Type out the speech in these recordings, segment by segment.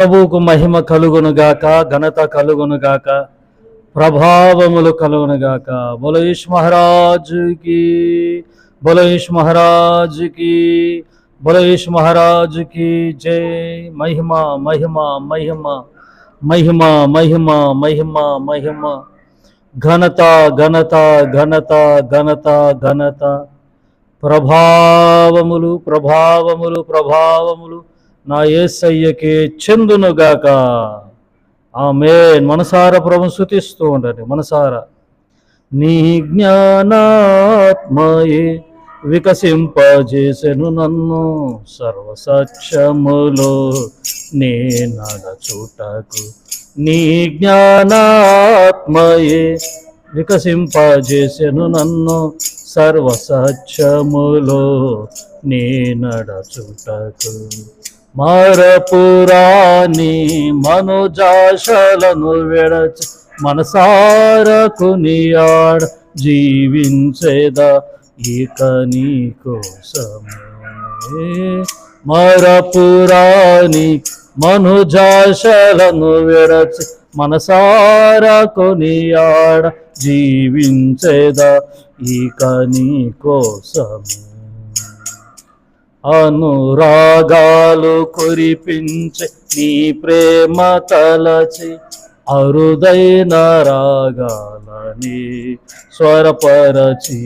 ప్రభువుకు మహిమ కలుగునుగాక, ఘనత కలుగునుగాక, ప్రభావములు కలుగునుగాక. బోలో యేసు మహారాజుకి, బోలో యేసు మహారాజుకి, బోలో యేసు మహారాజుకి జై. మహిమ మహిమ మహిమ మహిమ మహిమ మహిమ మహిమ, ఘనత ఘనత ఘనత ఘనత ఘనత, ప్రభావములు ప్రభావములు ప్రభావములు నా యేసయ్యకే చెందునుగాక. ఆమేన్. మనసారా ప్రభువును స్తుతిస్తూ ఉండండి. మనసారా. నీ జ్ఞానాత్మయే వికసింపజేసెను నన్ను, సర్వసత్యములో నే నడచుటకు. నీ జ్ఞానాత్మయే వికసింపజేసెను నన్ను, సర్వసత్యములో నీ నడచుటకు. మరపురాని మనుజాశలను విడచి మనసార కొనియాడ జీవించేదా ఇక నీ కోసమే. మరపురాని మనుజాశలను విడచి మనసార కొనియాడ జీవించేదా ఇక నీ కోసమే. అనురాగాలు కురిపించే నీ ప్రేమ తలచి, అరుదైన రాగాలని స్వరపరచి,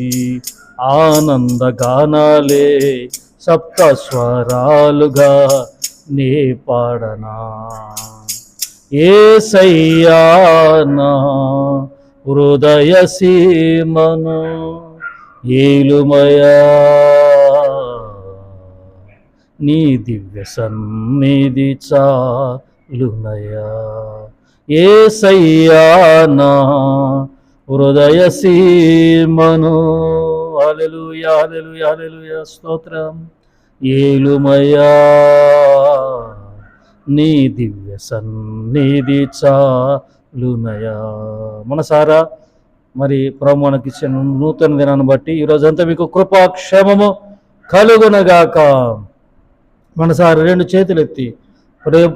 ఆనందగానాలే సప్త స్వరాలుగా నీ పాడనా. యేసయ్యా నా హృదయ సీమను ఏలుమయా, నీ దివ్య సన్నిధి చాలునయా. యేసయ్యా నా హృదయ సీమను, హల్లెలూయా హల్లెలూయా హల్లెలూయా, స్తోత్రం. ఏలుమయా, నీ దివ్య సన్నిధి చాలునయా. మనసారా మరి ప్రభు మనకిచ్చిన నూతన దినాన్ని బట్టి ఈరోజంతా మీకు కృపాక్షేమము కలుగునగాక. మనసారి రెండు చేతులు ఎత్తి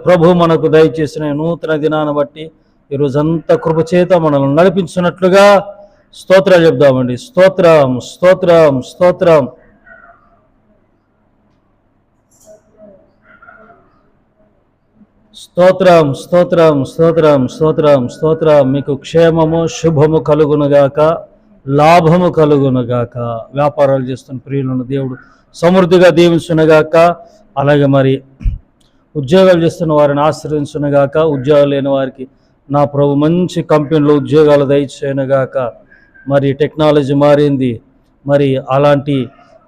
ప్రభు మనకు దయచేసిన నూతన దినాన్ని బట్టి ఈరోజంతా కృపచేత మనల్ని నడిపించినట్లుగా స్తోత్రాలు చెప్దామండి. స్తోత్రం స్తోత్రం స్తోత్రం. స్తోత్రం స్తోత్రం స్తోత్రం స్తోత్రం స్తోత్రం. మీకు క్షేమము శుభము కలుగునుగాక, లాభము కలుగునుగాక. వ్యాపారాలు చేస్తున్న ప్రియులను దేవుడు సమృద్ధిగా దీవించునుగాక. అలాగే మరి ఉద్యోగాలు చేస్తున్న వారిని ఆశ్రయించునుగాక. ఉద్యోగాలు లేని వారికి నా ప్రభు మంచి కంపెనీలో ఉద్యోగాలు దయచేయనుగాక. మరి టెక్నాలజీ మారింది, మరి అలాంటి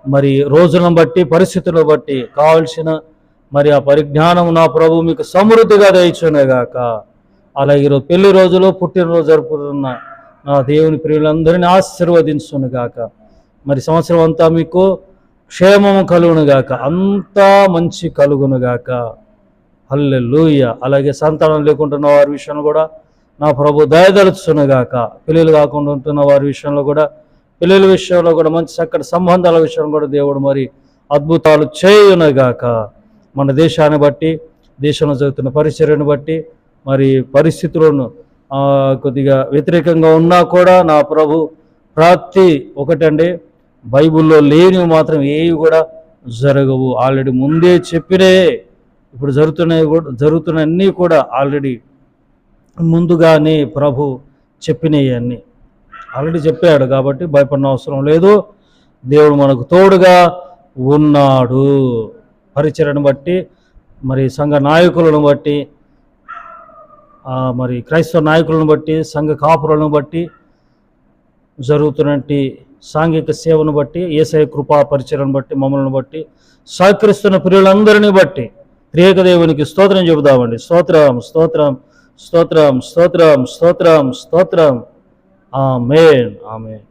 మరి రోజులను బట్టి పరిస్థితులను బట్టి కావలసిన మరి ఆ పరిజ్ఞానం నా ప్రభు మీకు సమృద్ధిగా దయచేయనుగాక. అలాగే ఈరోజు పెళ్లి రోజులో పుట్టినరోజు జరుపుతున్న నా దేవుని ప్రియులందరినీ ఆశీర్వదించునుగాక. మరి సంవత్సరం అంతా మీకు క్షేమము కలుగునుగాక, అంతా మంచి కలుగునుగాక. హల్లెలూయా. అలాగే సంతానం లేకుంటున్న వారి విషయంలో కూడా నా ప్రభు దయదలుచునుగాక. పిల్లలు కాకుండా ఉంటున్న వారి విషయంలో కూడా, పిల్లల విషయంలో కూడా మంచి చక్కటి సంబంధాల విషయంలో కూడా దేవుడు మరి అద్భుతాలు చేయునుగాక. మన దేశాన్ని బట్టి, దేశంలో జరుగుతున్న పరిచర్యను బట్టి, మరి పరిస్థితులను కొద్దిగా వ్యతిరేకంగా ఉన్నా కూడా నా ప్రభు ప్రతి ఒకటండి, బైబిల్లో లేనివి మాత్రం ఏవి కూడా జరగవు. ఆల్రెడీ ముందే చెప్పినే, ఇప్పుడు జరుగుతున్న అన్నీ కూడా ఆల్రెడీ ముందుగానే ప్రభు చెప్పినవి అన్నీ ఆల్రెడీ చెప్పాడు. కాబట్టి భయపడిన అవసరం లేదు. దేవుడు మనకు తోడుగా ఉన్నాడు. పరిచర్యను బట్టి, మరి సంఘ నాయకులను బట్టి, మరి క్రైస్తవ నాయకులను బట్టి, సంఘ కాపురులను బట్టి, జరుగుతున్నటువంటి సాంఘిక సేవను బట్టి, యేసయ్య కృపా పరిచర్యను బట్టి, మమ్మల్ని బట్టి, సహకరిస్తున్న ప్రియులందరినీ బట్టి త్రియేక దేవునికి స్తోత్రం చెబుదామండి. స్తోత్రం స్తోత్రం స్తోత్రం స్తోత్రం స్తోత్రం స్తోత్రం. ఆమేన్ ఆమేన్.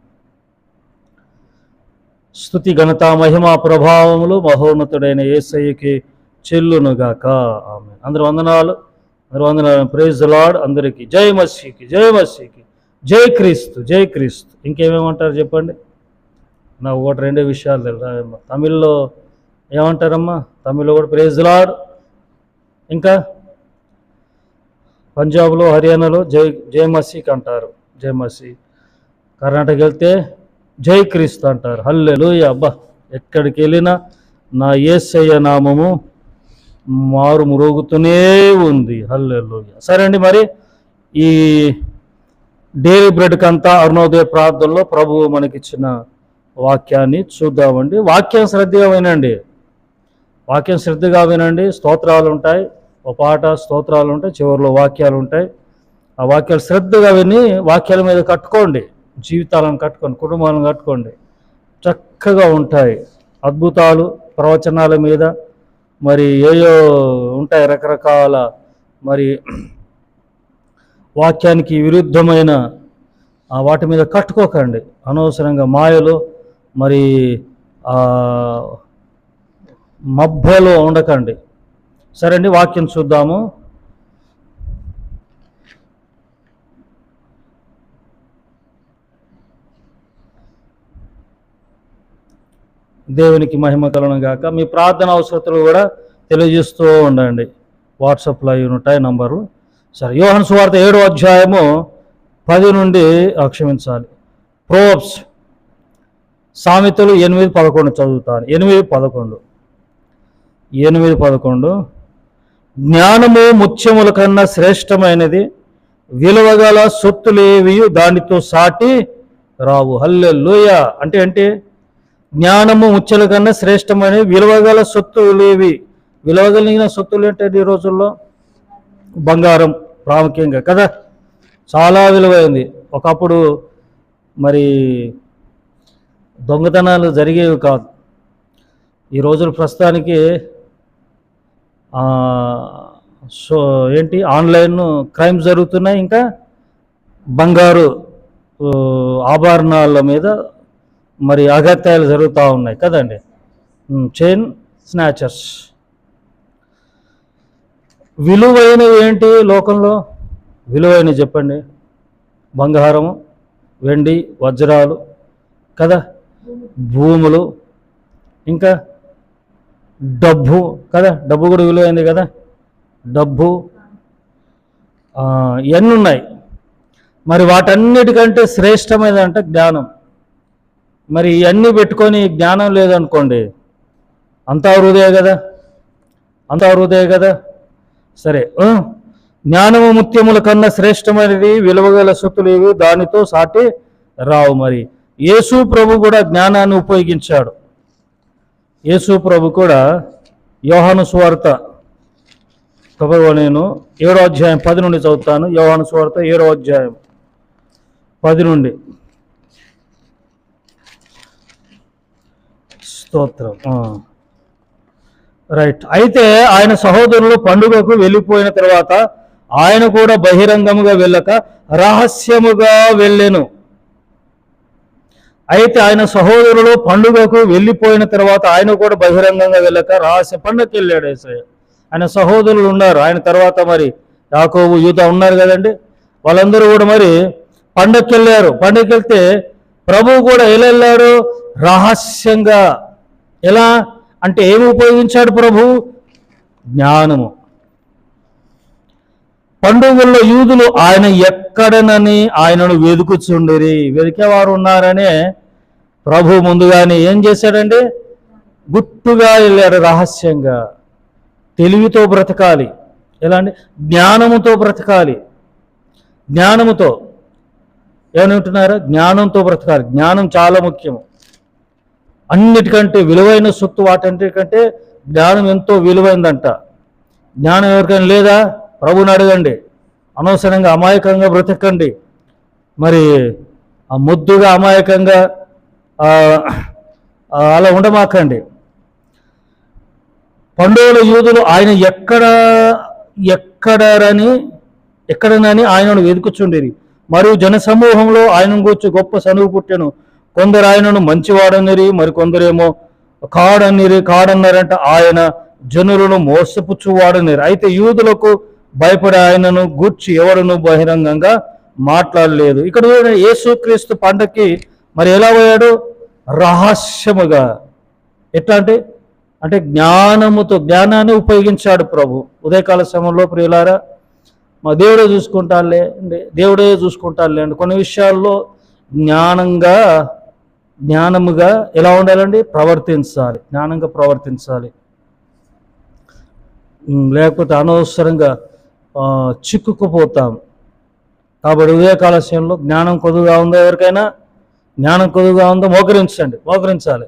స్తుతి ఘనత మహిమ ప్రభావములు మహోన్నతుడైన యేసయ్యకి చెల్లునుగాక. ఆమేన్. అందరూ వందనాలు, అందరూ వందనాలు. Praise the lord. అందరికీ జై మసీకి, జై మసీకి, జై క్రీస్తు, జై క్రీస్తు. ఇంకేమేమంటారు చెప్పండి. నాకు ఒకటి రెండే విషయాలు తెలుసా. తమిళ్లో ఏమంటారమ్మా? తమిళ్లో కూడా ప్రైజ్ ది లార్డ్, ఇంకా పంజాబ్లో హర్యానాలో జై మసీక్ అంటారు, జై మసీక్. కర్ణాటక వెళ్తే జై క్రీస్తు అంటారు. హల్లెలూయా. అబ్బా, ఎక్కడికి వెళ్ళినా నా యేసయ్య నామము మారు మ్రోగుతూనే ఉంది. హల్లెలూయా. సరే అండి, మరి ఈ డైలీ బ్రెడ్కి అంతా అరుణోదయ ప్రార్థనలో ప్రభువు మనకిచ్చిన వాక్యాన్ని చూద్దామండి. వాక్యం శ్రద్ధగా వినండి, వాక్యం శ్రద్ధగా వినండి. స్తోత్రాలు ఉంటాయి, ఒక పాట స్తోత్రాలు ఉంటాయి, చివరిలో వాక్యాలు ఉంటాయి. ఆ వాక్యాలు శ్రద్ధగా విని వాక్యాల మీద కట్టుకోండి, జీవితాలను కట్టుకోండి, కుటుంబాలను కట్టుకోండి. చక్కగా ఉంటాయి అద్భుతాలు. ప్రవచనాల మీద మరి ఏయో ఉంటాయి రకరకాల, మరి వాక్యానికి విరుద్ధమైన వాటి మీద కట్టుకోకండి. అనవసరంగా మాయలు మరి మభ్యలో ఉండకండి. సరే అండి, వాక్యం చూద్దాము. దేవునికి మహిమ కలుగును గాక. మీ ప్రార్థన అవసరతలు కూడా తెలియజేస్తూ ఉండండి. వాట్సాప్లో అవి ఉంటాయి నంబర్లు. సరే, యోహాను సువార్త 7వ అధ్యాయము 10 నుండి క్షమించాలి, ప్రోవర్బ్స్, సామెతలు 8:11 చదువుతాను. 8:11 జ్ఞానము ముత్యముల కన్నా శ్రేష్టమైనది, విలువగల సొత్తులేవి దానితో సాటి రావు. హల్లెలూయా. అంటే జ్ఞానము ముత్యముల కన్నా శ్రేష్టమైనది, విలువగల సొత్తులేవి. విలువగలిగిన సొత్తులు ఏంటంటే ఈ రోజుల్లో బంగారం ప్రాముఖ్యంగా కదా, చాలా విలువైంది. ఒకప్పుడు మరి దొంగతనాలు జరిగేవి కాదు. ఈ రోజులు ప్రస్తుతానికి ఆన్లైన్ క్రైమ్స్ జరుగుతున్నాయి. ఇంకా బంగారు ఆభరణాల మీద మరి అగత్యాలు జరుగుతూ ఉన్నాయి కదండి, చైన్ స్నాచర్స్. విలువైనవి ఏంటి లోకంలో? విలువైనవి చెప్పండి. బంగారము, వెండి, వజ్రాలు కదా, భూములు, ఇంకా డబ్బు కదా, డబ్బు కూడా విలువైంది కదా, డబ్బు, ఇవన్నీ ఉన్నాయి. మరి వాటన్నిటికంటే శ్రేష్టమైనదంట జ్ఞానం. మరి ఇవన్నీ పెట్టుకొని జ్ఞానం లేదనుకోండి, అంతా వృధే కదా, అంతా వృధే కదా. సరే, జ్ఞానము ముత్యముల కన్నా శ్రేష్టమైనది, విలువగల సొత్తులేవి దానితో సాటి రావు. మరి యేసు ప్రభు కూడా జ్ఞానాన్ని ఉపయోగించాడు. యేసు ప్రభు కూడా యోహాను సువార్త, నేను 7వ అధ్యాయం 10 నుండి చదువుతాను. యోహాను సువార్త 7వ అధ్యాయం 10 నుండి. స్తోత్రం. రైట్. అయితే ఆయన సహోదరులు పండుగకు వెళ్ళిపోయిన తర్వాత ఆయన కూడా బహిరంగముగా వెళ్ళక రహస్యముగా వెళ్ళెను. అయితే ఆయన సహోదరులు పండుగకు వెళ్ళిపోయిన తర్వాత ఆయన కూడా బహిరంగంగా వెళ్ళక రహస్య పండుగకి వెళ్ళాడు యేసయ్య. ఆయన సహోదరులు ఉన్నారు, ఆయన తర్వాత మరి యాకోబు, యూదా ఉన్నారు కదండి, వాళ్ళందరూ కూడా మరి పండుగకి వెళ్ళారు. పండుగకి వెళ్తే ప్రభువు కూడా ఎలా వెళ్ళాడు? రహస్యంగా. ఎలా అంటే ఏమి ఉపయోగించాడు ప్రభు? జ్ఞానము. పండుగల్లో యూదులు ఆయన ఎక్కడనని ఆయనను వెతుకుచుండిరి. వెతికేవారు ఉన్నారనే ప్రభు ముందుగానే ఏం చేశాడండి? గుట్టుగా వెళ్ళాడు, రహస్యంగా. తెలివితో బ్రతకాలి. ఎలా అండి? జ్ఞానముతో బ్రతకాలి. జ్ఞానముతో ఏమంటున్నారా? జ్ఞానంతో బ్రతకాలి. జ్ఞానం చాలా ముఖ్యము. అన్నిటికంటే విలువైన సొత్తు వాటన్నిటికంటే జ్ఞానం ఎంతో విలువైందంట. జ్ఞానం ఎవరికైనా లేదా? ప్రభుని అడగండి. అనవసరంగా అమాయకంగా బ్రతకండి. మరి ఆ ముద్దుగా అమాయకంగా అలా ఉండమాకండి. పండుగల యూదులు ఆయన ఎక్కడనని ఆయనను వెతుకుచుండిరి. మరియు జనసమూహంలో ఆయనను గూర్చి గొప్ప సనుగు పుట్టెను. కొందరు ఆయనను మంచివాడనిరి, మరికొందరేమో కాడన్నారంట ఆయన జనులను మోసపుచ్చువాడనిరి. అయితే యూదులకు భయపడి ఆయనను గూర్చి ఎవరును బహిరంగంగా మాట్లాడలేదు. ఇక్కడ యేసుక్రీస్తు పండక్కి మరి ఎలా పోయాడు? రహస్యముగా. ఎట్లా అంటే జ్ఞానముతో, జ్ఞానాన్ని ఉపయోగించాడు ప్రభు. ఉదయకాల సమయంలో ప్రియులారా, మా దేవుడే చూసుకుంటారులే అండి, దేవుడే చూసుకుంటారులే అండి. కొన్ని విషయాల్లో జ్ఞానముగా ఎలా ఉండాలండి? ప్రవర్తించాలి, జ్ఞానంగా ప్రవర్తించాలి. లేకపోతే అనవసరంగా చిక్కుకుపోతాం. కాబట్టి ఉదయకాల సమయంలో జ్ఞానం కొద్దుగా ఉందో, ఎవరికైనా జ్ఞానం కొద్దుగా ఉందో మోకరించాలి.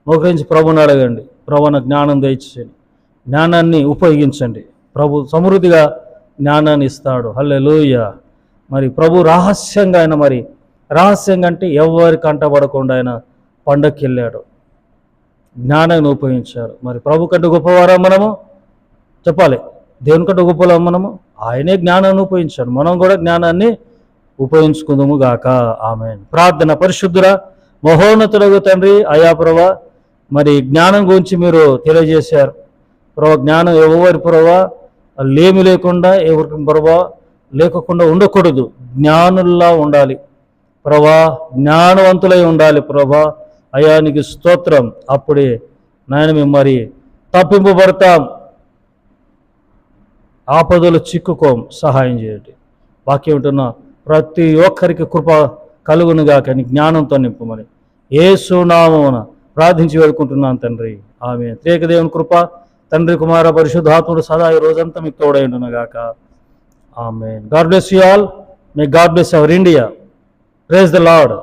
మోకరించి ప్రభుని అడగండి, ప్రభు నాకు జ్ఞానం దయచేయండి, జ్ఞానాన్ని ఉపయోగించండి. ప్రభు సమృద్ధిగా జ్ఞానాన్ని ఇస్తాడు. హల్లెలూయా. మరి ప్రభు రహస్యంగా అంటే ఎవరి కంటపడకుండా ఆయన పండక్కి వెళ్ళాడు, జ్ఞానాన్ని ఉపయోగించాడు. మరి ప్రభు కంటే గొప్పవారా మనము? చెప్పాలి. దేవుని కంటే గొప్పవారా మనము? ఆయనే జ్ఞానాన్ని ఉపయోగించాడు, మనం కూడా జ్ఞానాన్ని ఉపయోగించుకుందాము గాక. ఆమేన్. ప్రార్థన. పరిశుద్ధురా మహోన్నతులకు తండ్రి, అయా ప్రభా, మరి జ్ఞానం గురించి మీరు తెలియజేశారు ప్రభా. జ్ఞానం ఎవరి ప్రభా లేమి లేకుండా, ఎవరికి ప్రభా లేకుండా ఉండకూడదు, జ్ఞానుల్లా ఉండాలి ప్రభా, జ్ఞానవంతులై ఉండాలి ప్రభా. అయానికి స్తోత్రం. అప్పుడే నాయన మేము మరి తప్పింపబడతాం, ఆపదలు చిక్కుకోం, సహాయం చేయండి. వాక్యం ఉంటున్న ప్రతి ఒక్కరికి కృప కలుగునుగాక, నీ జ్ఞానంతో నింపమని యేసు నామమున ప్రార్థించి వేడుకుంటున్నాను తండ్రి. ఆమేన్. త్రియేక దేవుని కృప, తండ్రి, కుమార, పరిశుద్ధాత్ముడు సదా ఈ రోజంతా మీకు తోడై ఉండునుగాక. Amen. God bless you all. May God bless our India. Praise the lord.